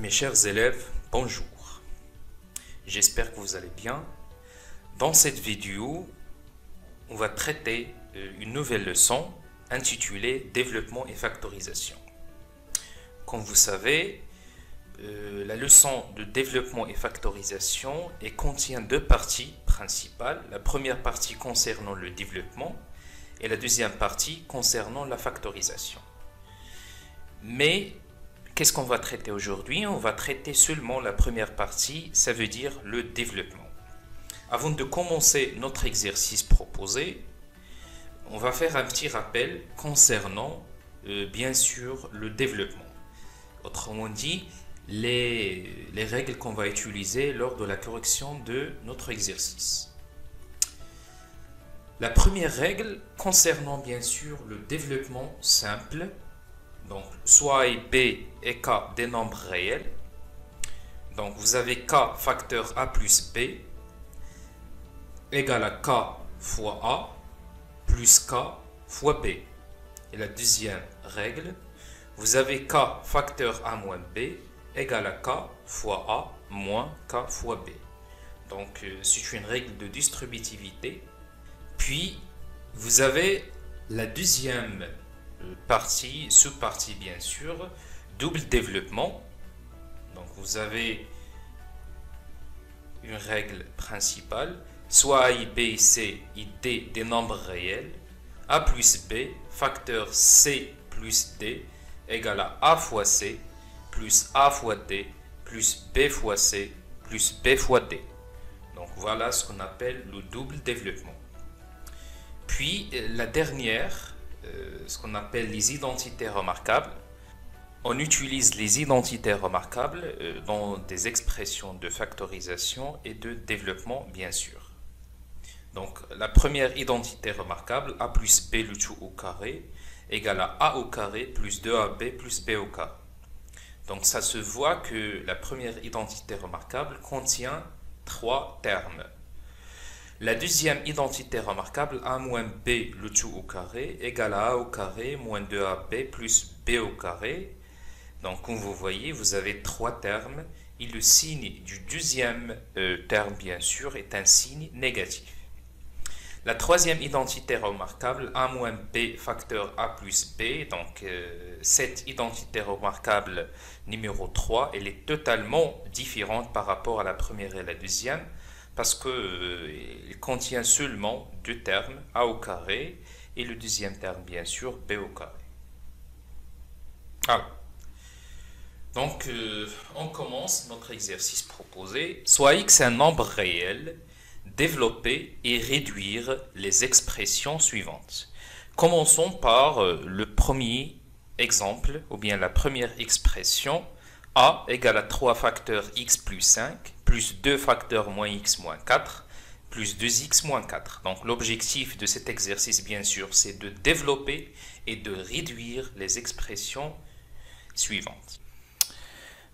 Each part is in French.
Mes chers élèves, bonjour. J'espère que vous allez bien. Dans cette vidéo, on va traiter une nouvelle leçon intitulée Développement et factorisation. Comme vous savez, la leçon de développement et factorisation contient deux parties principales. La première partie concernant le développement et la deuxième partie concernant la factorisation. Mais qu'est-ce qu'on va traiter aujourd'hui? On va traiter seulement la première partie, ça veut dire le développement. Avant de commencer notre exercice proposé, on va faire un petit rappel concernant, bien sûr, le développement. Autrement dit, les règles qu'on va utiliser lors de la correction de notre exercice. La première règle concernant, bien sûr, le développement simple, donc soit B et K des nombres réels. Donc vous avez K facteur A plus B égale à K fois A plus K fois B. Et la deuxième règle, vous avez K facteur A moins B égale à K fois A moins K fois B. Donc c'est une règle de distributivité. Puis vous avez la deuxième partie, sous-partie bien sûr, double développement. Donc vous avez une règle principale, soit A, B, C, D des nombres réels, A plus B, facteur C plus D, égale à A fois C, plus A fois D, plus B fois C, plus B fois D. Donc voilà ce qu'on appelle le double développement. Puis la dernière, ce qu'on appelle les identités remarquables. On utilise les identités remarquables dans des expressions de factorisation et de développement, bien sûr. Donc, la première identité remarquable, A plus B le tout au carré, égale à A au carré plus 2AB plus B au carré. Donc, ça se voit que la première identité remarquable contient trois termes. La deuxième identité remarquable, A moins B le tout au carré, égale à A au carré moins 2AB plus B au carré. Donc, comme vous voyez, vous avez trois termes et le signe du deuxième terme, bien sûr, est un signe négatif. La troisième identité remarquable, A moins B facteur A plus B, donc cette identité remarquable numéro 3, elle est totalement différente par rapport à la première et la deuxième, parce qu'il contient seulement deux termes, A au carré, et le deuxième terme, bien sûr, B au carré. Alors, donc, on commence notre exercice proposé. Soit X un nombre réel, développer et réduire les expressions suivantes. Commençons par le premier exemple, ou bien la première expression. A égale à 3 facteurs x plus 5, plus 2 facteurs moins x moins 4, plus 2x moins 4. Donc l'objectif de cet exercice, bien sûr, c'est de développer et de réduire les expressions suivantes.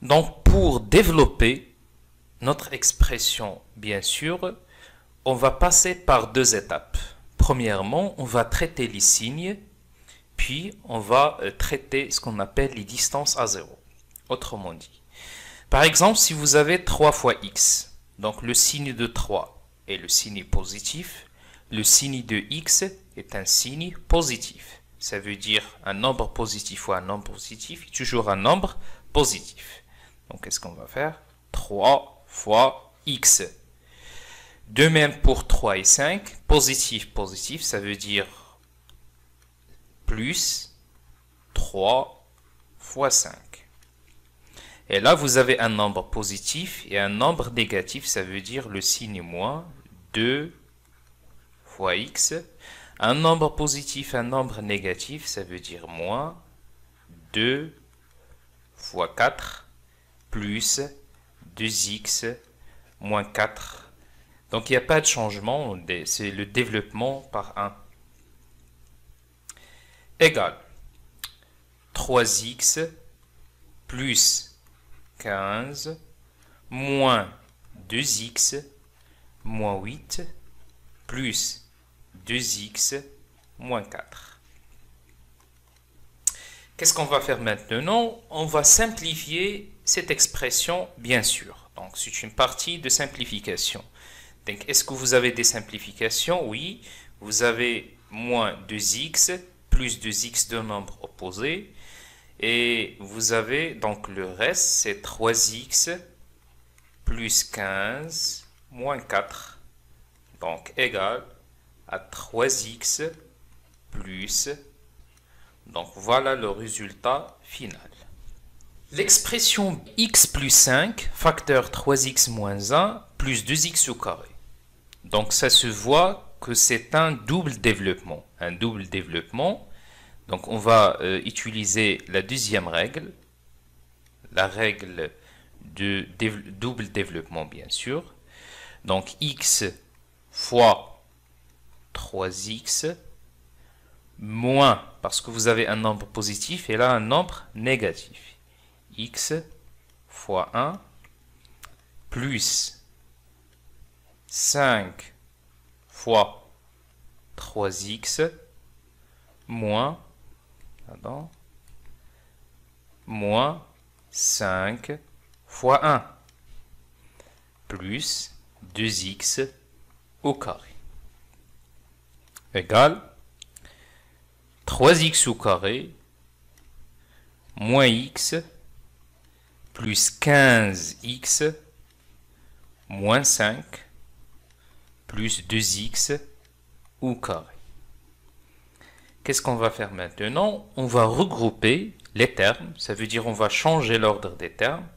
Donc pour développer notre expression, bien sûr, on va passer par deux étapes. Premièrement, on va traiter les signes, puis on va traiter ce qu'on appelle les distances à zéro. Autrement dit, par exemple, si vous avez 3 fois x, donc le signe de 3 est le signe positif, le signe de x est un signe positif. Ça veut dire un nombre positif fois un nombre positif est toujours un nombre positif. Donc, qu'est-ce qu'on va faire? 3 fois x. De même pour 3 et 5, positif, positif, ça veut dire plus 3 fois 5. Et là, vous avez un nombre positif et un nombre négatif, ça veut dire le signe moins 2 fois x. Un nombre positif, un nombre négatif, ça veut dire moins 2 fois 4 plus 2x moins 4. Donc, il n'y a pas de changement, c'est le développement par 1. Égale 3x plus 15 moins 2x moins 8 plus 2x moins 4. Qu'est-ce qu'on va faire maintenant? On va simplifier cette expression, bien sûr. Donc, c'est une partie de simplification. Donc, est-ce que vous avez des simplifications? Oui. Vous avez moins 2x plus 2x de nombre opposé. Et vous avez, donc le reste, c'est 3x plus 15 moins 4. Donc, égal à 3x plus. Donc, voilà le résultat final. L'expression x plus 5, facteur 3x moins 1, plus 2x au carré. Donc, ça se voit que c'est un double développement. Un double développement. Donc, on va utiliser la deuxième règle. La règle de double développement, bien sûr. Donc, x fois 3x moins, parce que vous avez un nombre positif et là un nombre négatif. X fois 1 plus 5 fois 3x moins, moins 5 fois 1 plus 2x au carré égale 3x au carré moins x plus 15x moins 5 plus 2x au carré. Qu'est-ce qu'on va faire maintenant? On va regrouper les termes, ça veut dire on va changer l'ordre des termes.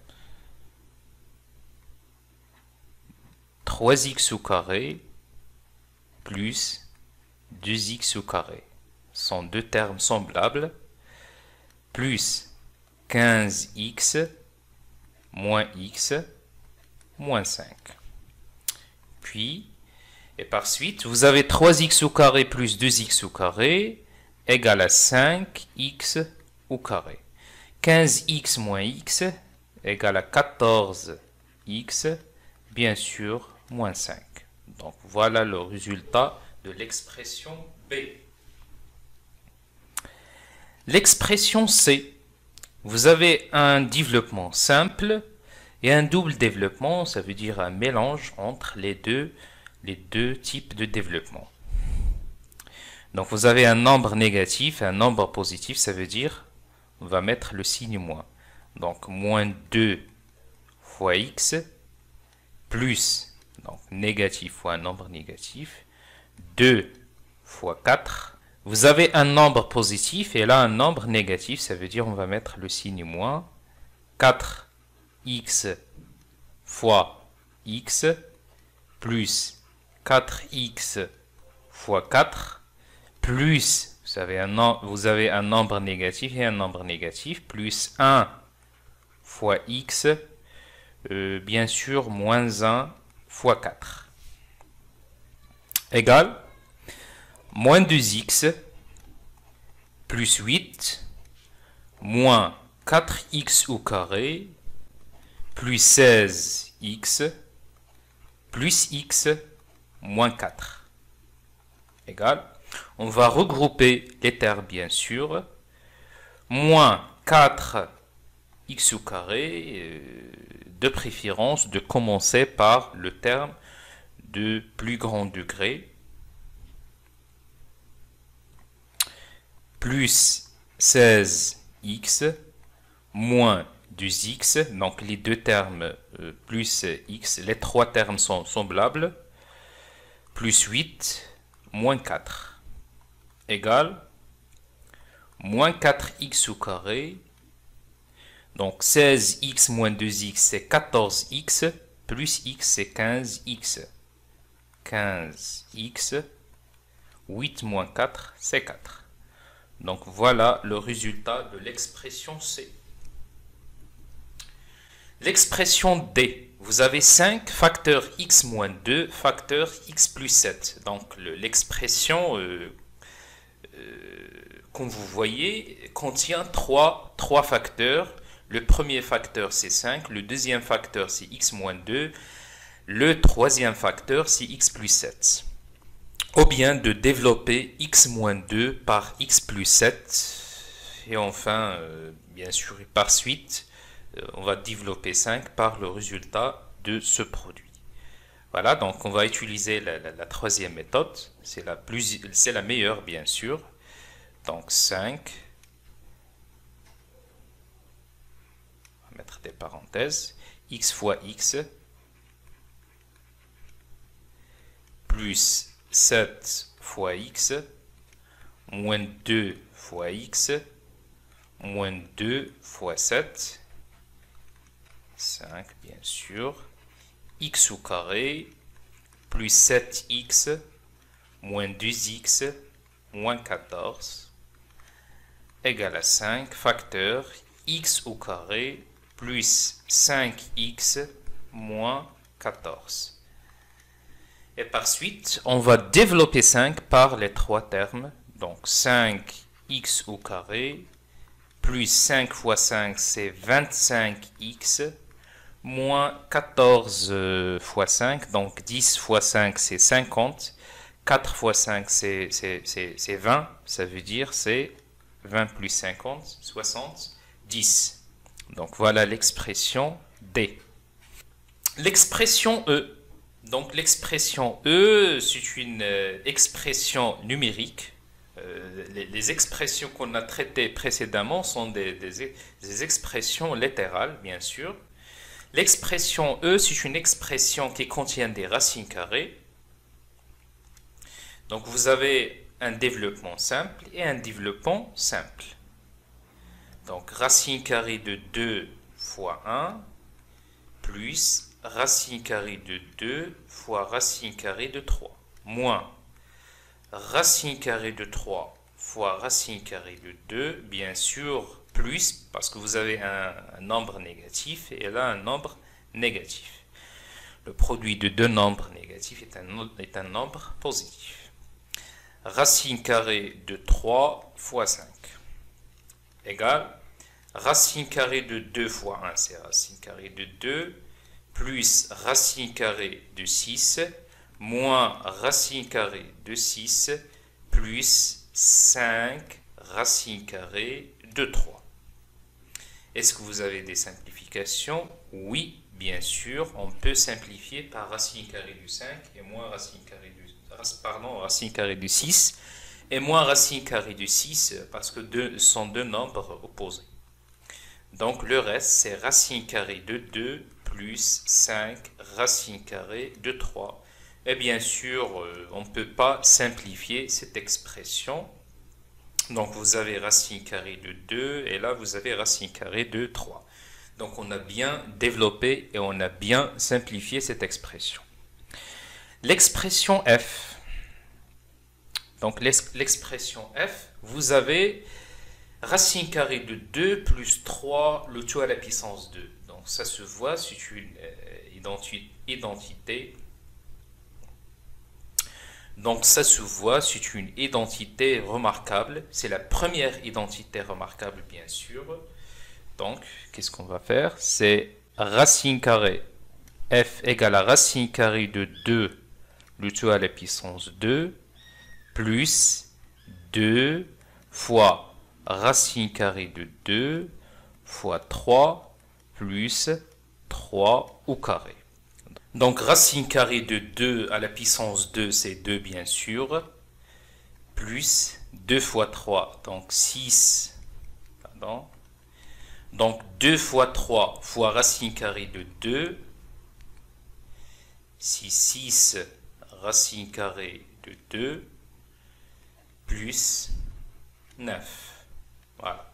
3x au carré plus 2x au carré sont deux termes semblables, plus 15x moins x moins 5. Puis, et par suite, vous avez 3x au carré plus 2x au carré égale à 5x au carré. 15x moins x égale à 14x, bien sûr, moins 5. Donc, voilà le résultat de l'expression B. L'expression C, vous avez un développement simple et un double développement, ça veut dire un mélange entre les deux types de développement. Donc vous avez un nombre négatif et un nombre positif, ça veut dire, on va mettre le signe moins. Donc moins 2 fois x plus, donc négatif fois un nombre négatif, 2 fois 4. Vous avez un nombre positif et là un nombre négatif, ça veut dire on va mettre le signe moins. 4x fois x plus 4x fois 4 plus, vous avez un nombre négatif et un nombre négatif, plus 1 fois x, bien sûr, moins 1 fois 4. Égale moins 2x plus 8 moins 4x au carré plus 16x plus x moins 4 égale, on va regrouper les termes bien sûr, moins 4x au carré, de préférence de commencer par le terme de plus grand degré, plus 16x moins 2x, donc les deux termes plus x, les trois termes sont semblables, plus 8 moins 4 égale moins 4x au carré, donc 16x moins 2x c'est 14x, plus x c'est 15x, 15x, 8 moins 4 c'est 4. Donc voilà le résultat de l'expression C. L'expression D, vous avez 5 facteur x moins 2 facteur x plus 7. Donc l'expression, comme vous voyez, contient 3 facteurs. Le premier facteur c'est 5, le deuxième facteur c'est x moins 2, le troisième facteur c'est x plus 7. Ou bien de développer x moins 2 par x plus 7 et enfin, bien sûr, et par suite, on va développer 5 par le résultat de ce produit. Voilà, donc on va utiliser la troisième méthode, c'est la meilleure bien sûr. Donc 5, on va mettre des parenthèses, x fois x, plus 7 fois x, moins 2 fois x, moins 2 fois 7, 5 bien sûr, x au carré, plus 7x, moins 2x, moins 14, égale à 5, facteur x au carré, plus 5x, moins 14. Et par suite, on va développer 5 par les trois termes. Donc 5x au carré, plus 5 fois 5, c'est 25x, moins 14 fois 5, donc 10 fois 5, c'est 50. 4 fois 5, c'est 20, ça veut dire c'est 20 plus 50, 60, 10. Donc voilà l'expression D. L'expression E. Donc l'expression E, c'est une expression numérique. Les expressions qu'on a traitées précédemment sont des expressions littérales, bien sûr. L'expression E, c'est une expression qui contient des racines carrées. Donc vous avez un développement simple et un développement simple. Donc racine carrée de 2 fois 1 plus racine carrée de 2 fois racine carrée de 3 moins racine carrée de 3 fois racine carrée de 2, bien sûr, plus, parce que vous avez un nombre négatif et là un nombre négatif. Le produit de deux nombres négatifs est un nombre positif. Racine carrée de 3 fois 5 égale racine carrée de 2 fois 1, c'est racine carrée de 2, plus racine carrée de 6, moins racine carrée de 6, plus 5 racine carrée de 3. Est-ce que vous avez des simplifications? Oui, bien sûr, on peut simplifier par racine carrée de 5 et moins racine carrée de 6 et moins racine carrée de 6 parce que sont deux nombres opposés. Donc le reste, c'est racine carrée de 2 plus 5 racine carrée de 3. Et bien sûr, on ne peut pas simplifier cette expression. Donc vous avez racine carrée de 2 et là vous avez racine carrée de 3. Donc on a bien développé et on a bien simplifié cette expression. L'expression f. Donc l'expression f, vous avez racine carrée de 2 plus 3, le tout à la puissance 2. Donc ça se voit, c'est une identité. Donc ça se voit, c'est une identité remarquable. C'est la première identité remarquable, bien sûr. Donc, qu'est-ce qu'on va faire? C'est racine carrée f égale à racine carrée de 2, le tout à la puissance 2, plus 2 fois racine carrée de 2 fois 3 plus 3 au carré. Donc racine carrée de 2 à la puissance 2, c'est 2 bien sûr, plus 2 fois 3, donc 6, pardon. Donc 2 fois 3 fois racine carrée de 2, c'est 6 racine carrée de 2, plus 9. Voilà.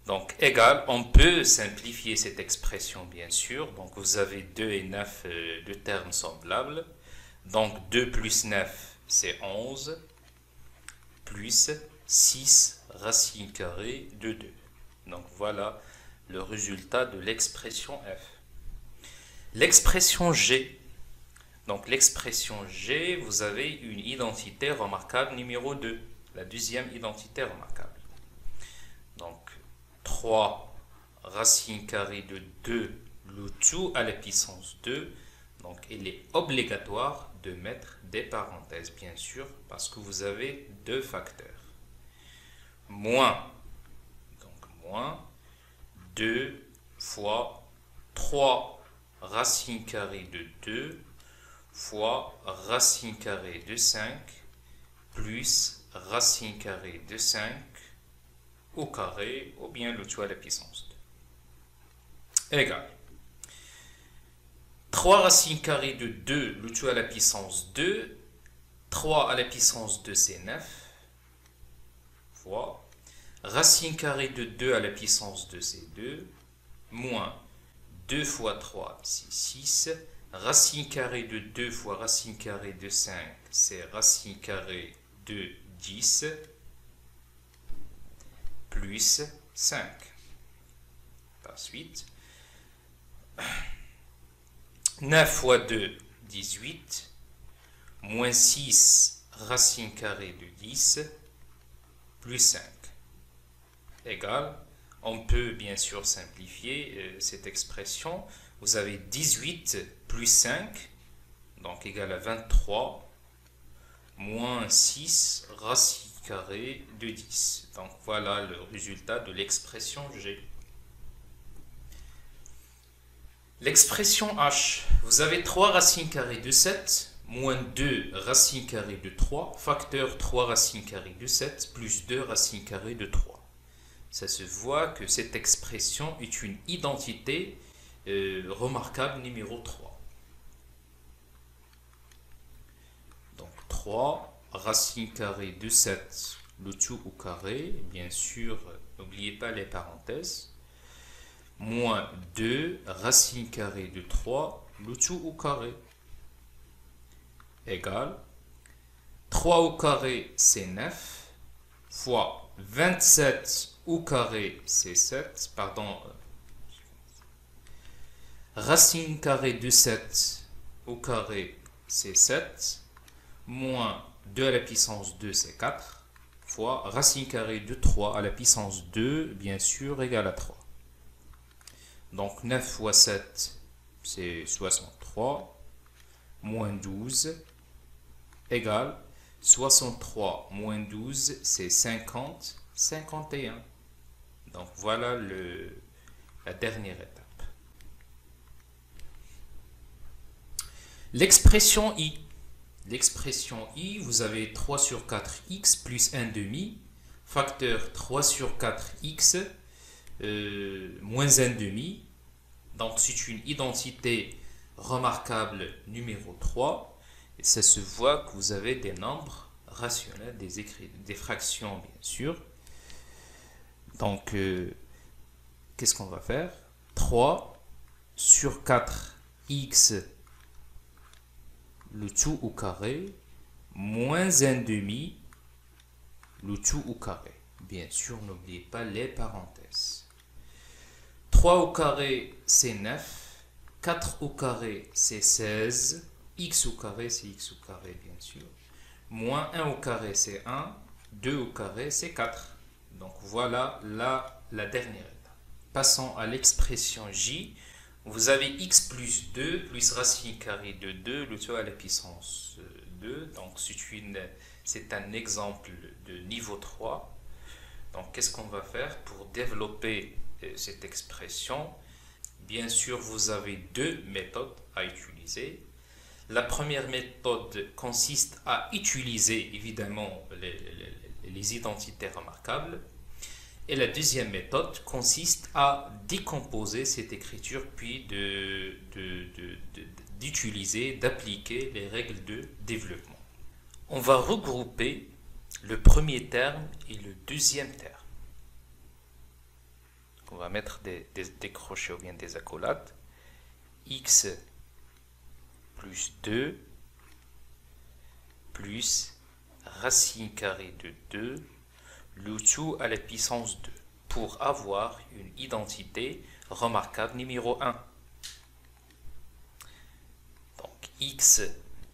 Donc, égal, on peut simplifier cette expression, bien sûr. Donc, vous avez 2 et 9, deux termes semblables. Donc, 2 plus 9, c'est 11, plus 6 racine carrée de 2. Donc, voilà le résultat de l'expression f. L'expression g. Donc, l'expression g, vous avez une identité remarquable numéro 2. La deuxième identité remarquable. Donc, 3 racine carrée de 2, le tout à la puissance 2. Donc, il est obligatoire de mettre des parenthèses, bien sûr, parce que vous avez deux facteurs. Moins moins 2 fois 3 racine carrée de 2 fois racine carrée de 5 plus racine carrée de 5 au carré ou bien le tout à la puissance 2 égale 3 racine carrée de 2, le tout à la puissance 2, 3 à la puissance 2 c'est 9 fois racine carrée de 2 à la puissance 2 c'est 2 moins 2 fois 3 c'est 6 racine carrée de 2 fois racine carrée de 5 c'est racine carrée de 10 plus 5 par suite 9 fois 2 18 moins 6 racine carrée de 10 plus 5 égale, on peut bien sûr simplifier cette expression. Vous avez 18 plus 5, donc égal à 23, moins 6 racine carrée de 10. Donc voilà le résultat de l'expression G. L'expression H, vous avez 3 racines carrées de 7, moins 2 racines carrées de 3, facteur 3 racines carrées de 7, plus 2 racines carrées de 3. Ça se voit que cette expression est une identité remarquable numéro 3. Donc 3 racines carrées de 7, le tout au carré, bien sûr, n'oubliez pas les parenthèses, moins 2 racine carrée de 3, le tout au carré, égale 3 au carré c'est 9, fois 27 au carré c'est 7, pardon, racine carrée de 7 au carré c'est 7, moins 2 à la puissance 2 c'est 4, fois racine carrée de 3 à la puissance 2, bien sûr, égale à 3. Donc 9 fois 7 c'est 63, moins 12, égale 63 moins 12 c'est 50, 51. Donc voilà la dernière étape. L'expression I. L'expression I, vous avez 3 sur 4x plus 1 demi, facteur 3 sur 4x moins 1 demi. Donc c'est une identité remarquable numéro 3. Et ça se voit que vous avez des nombres rationnels, des fractions bien sûr. Donc, qu'est-ce qu'on va faire? 3 sur 4x, le tout au carré, moins 1 demi, le tout au carré. Bien sûr, n'oubliez pas les parenthèses. 3 au carré, c'est 9. 4 au carré, c'est 16. X au carré, c'est x au carré, bien sûr. Moins 1 au carré, c'est 1. 2 au carré, c'est 4. Donc voilà la dernière étape. Passons à l'expression J. Vous avez x plus 2 plus racine carrée de 2, le tout à la puissance 2. Donc c'est un exemple de niveau 3. Donc qu'est-ce qu'on va faire pour développer cette expression? Bien sûr, vous avez deux méthodes à utiliser. La première méthode consiste à utiliser évidemment les identités remarquables. Et la deuxième méthode consiste à décomposer cette écriture puis d'utiliser, d'appliquer les règles de développement. On va regrouper le premier terme et le deuxième terme. On va mettre des crochets ou bien des accolades. X plus 2 plus racine carrée de 2, le tout à la puissance 2, pour avoir une identité remarquable numéro 1. Donc x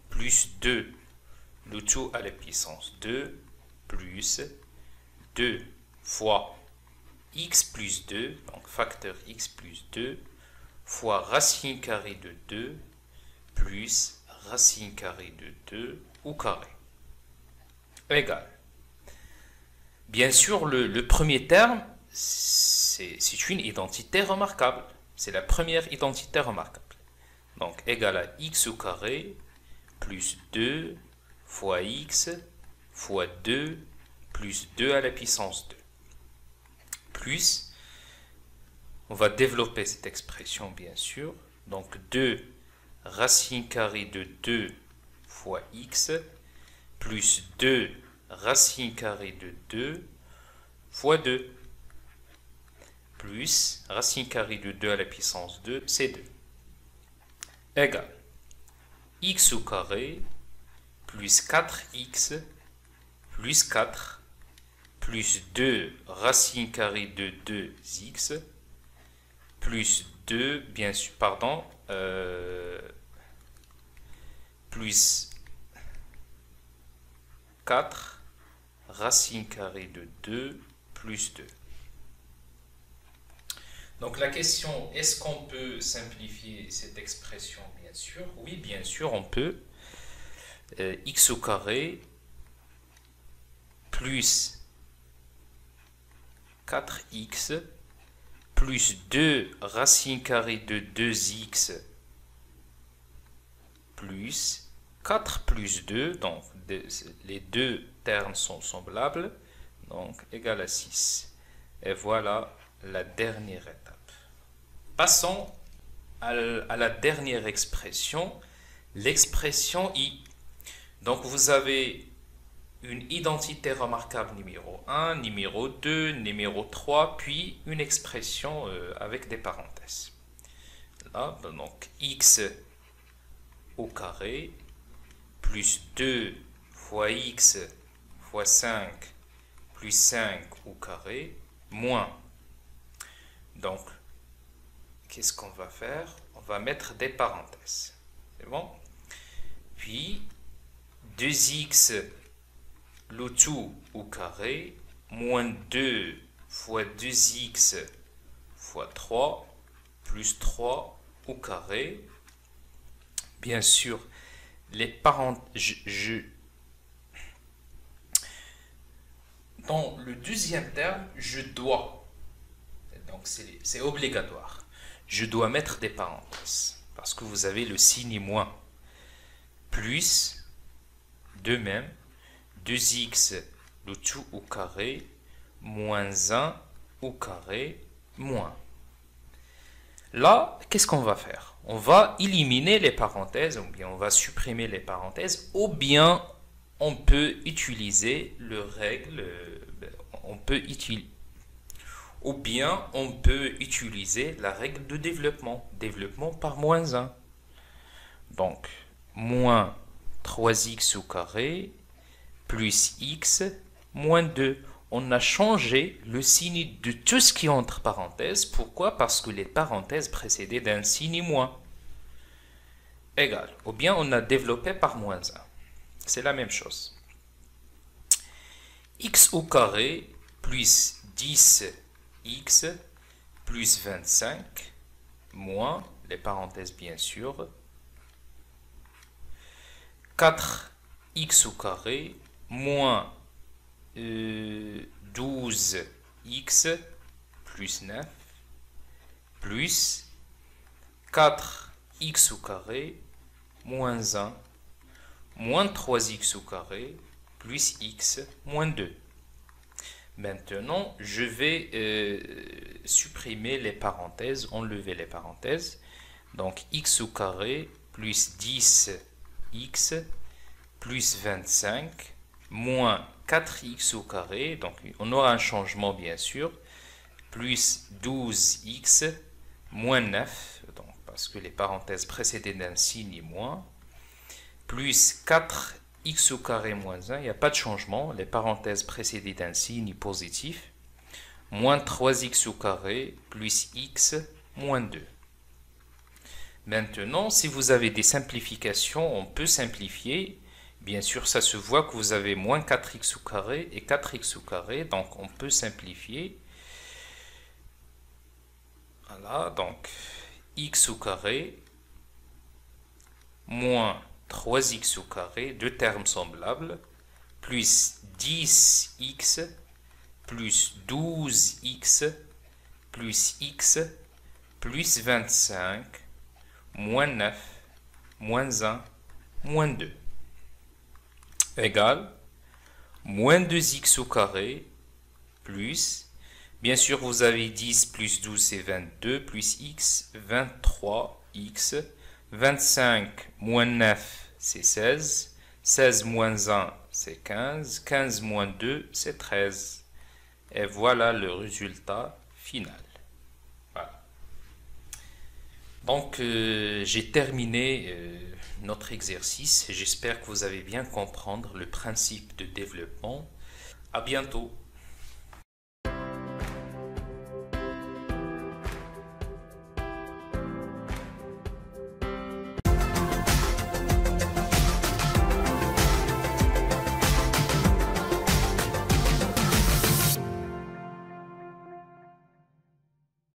plus 2, le tout à la puissance 2, plus 2 fois x plus 2, donc facteur x plus 2, fois racine carrée de 2, plus racine carrée de 2 au carré, égale. Bien sûr, le premier terme, c'est une identité remarquable. C'est la première identité remarquable. Donc, égal à x au carré plus 2 fois x fois 2 plus 2 à la puissance 2. Plus, on va développer cette expression bien sûr. Donc 2 racine carrée de 2 fois x plus 2 racine carrée de 2 fois 2 plus racine carrée de 2 à la puissance 2, c'est 2. Égale x au carré plus 4x plus 4 plus 2 racine carrée de 2x plus 2, bien sûr, pardon, plus 4 racine carrée de 2 plus 2. Donc la question, est-ce qu'on peut simplifier cette expression? Bien sûr, oui, bien sûr, on peut. X au carré plus 4x plus 2 racine carrée de 2x plus 4 plus 2, donc les deux termes sont semblables, donc égal à 6. Et voilà la dernière étape. Passons à la dernière expression, l'expression i. Donc vous avez une identité remarquable numéro 1, numéro 2, numéro 3, puis une expression avec des parenthèses. Là, donc x au carré plus 2 fois x fois 5 plus 5 au carré moins. Donc, qu'est-ce qu'on va faire? On va mettre des parenthèses. C'est bon? Puis, 2x le tout au carré moins 2 fois 2x fois 3 plus 3 au carré. Bien sûr, les parenthèses, dans le deuxième terme, je dois, donc c'est obligatoire, je dois mettre des parenthèses parce que vous avez le signe moins plus, de même, 2x le tout au carré moins 1 au carré moins. Là, qu'est-ce qu'on va faire? On va éliminer les parenthèses, ou bien on va supprimer les parenthèses, ou bien on peut utiliser le règle, ou bien on peut utiliser la règle de développement par moins 1. Donc, moins 3x au carré plus x moins 2. On a changé le signe de tout ce qui est entre parenthèses. Pourquoi? Parce que les parenthèses précédaient d'un signe moins. Égal. Ou bien on a développé par moins 1. C'est la même chose. X au carré plus 10x plus 25 moins, les parenthèses bien sûr, 4x au carré moins 12x plus 9 plus 4x au carré moins 1 moins 3x au carré plus x moins 2. Maintenant, je vais supprimer les parenthèses, enlever les parenthèses. Donc x au carré plus 10x plus 25 moins 4x au carré, donc on aura un changement bien sûr, plus 12x moins 9, donc, parce que les parenthèses précédaient d'un signe moins, plus 4x au carré moins 1, il n'y a pas de changement, les parenthèses précédaient d'un signe positif, moins 3x au carré plus x moins 2. Maintenant, si vous avez des simplifications, on peut simplifier. Bien sûr, ça se voit que vous avez moins 4x au carré et 4x au carré, donc on peut simplifier. Voilà, donc x au carré moins 3x au carré, deux termes semblables, plus 10x plus 12x plus x plus 25 moins 9 moins 1 moins 2 égale moins 2x au carré plus, bien sûr vous avez 10 plus 12 c'est 22 plus x 23x 25 moins 9 c'est 16 16 moins 1 c'est 15 15 moins 2 c'est 13 et voilà le résultat final. Voilà. Donc j'ai terminé notre exercice. J'espère que vous avez bien compris le principe de développement. À bientôt.